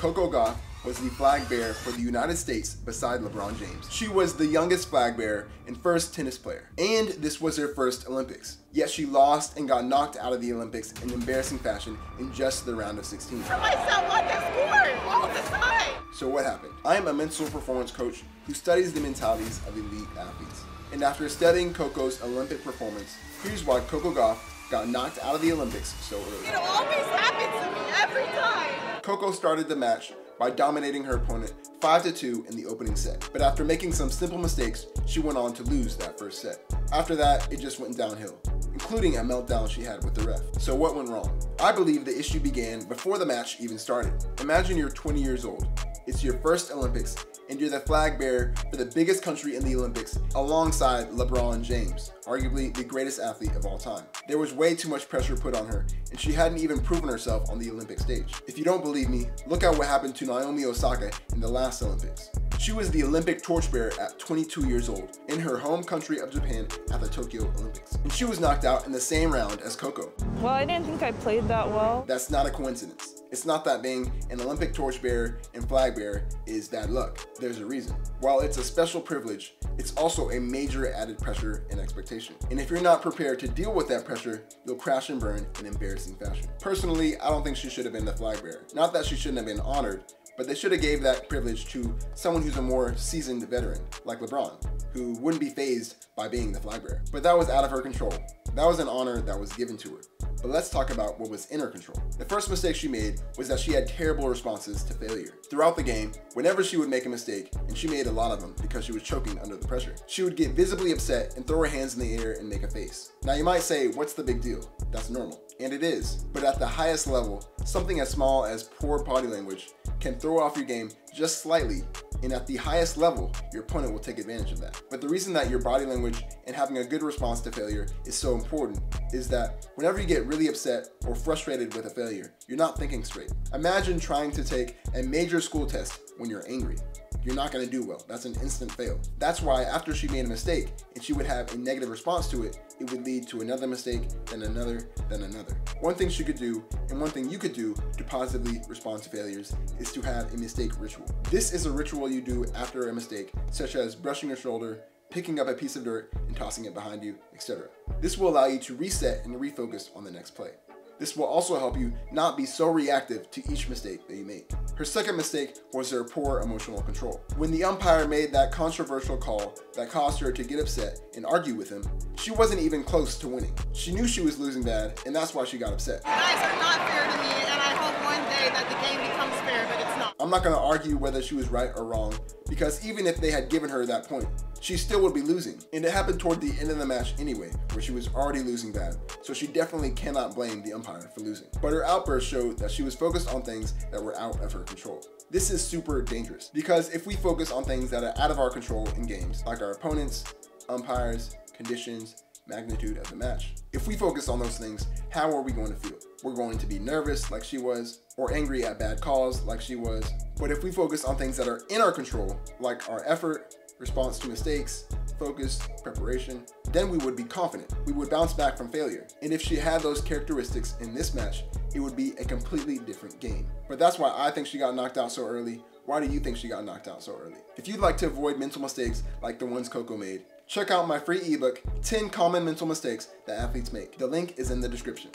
Coco Gauff was the flag bearer for the United States beside LeBron James. She was the youngest flag bearer and first tennis player, and this was her first Olympics. Yet she lost and got knocked out of the Olympics in embarrassing fashion in just the round of 16. My son won the sport all the time. So what happened? I am a mental performance coach who studies the mentalities of elite athletes. And after studying Coco's Olympic performance, here's why Coco Gauff got knocked out of the Olympics so early. It always happens to me every time. Coco started the match by dominating her opponent 5-2 in the opening set. But after making some simple mistakes, she went on to lose that first set. After that, it just went downhill, including a meltdown she had with the ref. So what went wrong? I believe the issue began before the match even started. Imagine you're 20 years old. It's your first Olympics, and you're the flag bearer for the biggest country in the Olympics alongside LeBron James, arguably the greatest athlete of all time. There was way too much pressure put on her, and she hadn't even proven herself on the Olympic stage. If you don't believe me, look at what happened to Naomi Osaka in the last Olympics. She was the Olympic torchbearer at 22 years old in her home country of Japan at the Tokyo Olympics. And she was knocked out in the same round as Coco. Well, I didn't think I played that well. That's not a coincidence. It's not that being an Olympic torchbearer and flag bearer is bad luck. There's a reason. While it's a special privilege, it's also a major added pressure and expectation. And if you're not prepared to deal with that pressure, you'll crash and burn in embarrassing fashion. Personally, I don't think she should have been the flag bearer. Not that she shouldn't have been honored, but they should have gave that privilege to someone who's a more seasoned veteran, like LeBron, who wouldn't be fazed by being the flag bearer. But that was out of her control. That was an honor that was given to her. But let's talk about what was in her control. The first mistake she made was that she had terrible responses to failure. Throughout the game, whenever she would make a mistake, and she made a lot of them because she was choking under the pressure, she would get visibly upset and throw her hands in the air and make a face. Now you might say, what's the big deal? That's normal. And it is. But at the highest level, something as small as poor body language can throw off your game just slightly, and at the highest level, your opponent will take advantage of that. But the reason that your body language and having a good response to failure is so important is that whenever you get really upset or frustrated with a failure, you're not thinking straight. Imagine trying to take a major school test when you're angry. You're not going to do well. That's an instant fail. That's why after she made a mistake and she would have a negative response to it, it would lead to another mistake, then another, then another. One thing she could do, and one thing you could do to positively respond to failures, is to have a mistake ritual. This is a ritual you do after a mistake, such as brushing your shoulder, picking up a piece of dirt and tossing it behind you, etc. This will allow you to reset and refocus on the next play. This will also help you not be so reactive to each mistake that you make. Her second mistake was her poor emotional control. When the umpire made that controversial call that caused her to get upset and argue with him, she wasn't even close to winning. She knew she was losing bad, and that's why she got upset. You guys are not fair to me, and I hope one day that the game becomes fair, but it's not. I'm not going to argue whether she was right or wrong, because even if they had given her that point, she still would be losing. And it happened toward the end of the match anyway, where she was already losing bad, so she definitely cannot blame the umpire for losing. But her outburst showed that she was focused on things that were out of her control. This is super dangerous, because if we focus on things that are out of our control in games, like our opponents, umpires, conditions, magnitude of the match, if we focus on those things, how are we going to feel? We're going to be nervous like she was, or angry at bad calls like she was. But if we focus on things that are in our control, like our effort, response to mistakes, focus, preparation, then we would be confident. We would bounce back from failure. And if she had those characteristics in this match, it would be a completely different game. But that's why I think she got knocked out so early. Why do you think she got knocked out so early? If you'd like to avoid mental mistakes like the ones Coco made, check out my free ebook, 10 Common Mental Mistakes That Athletes Make. The link is in the description.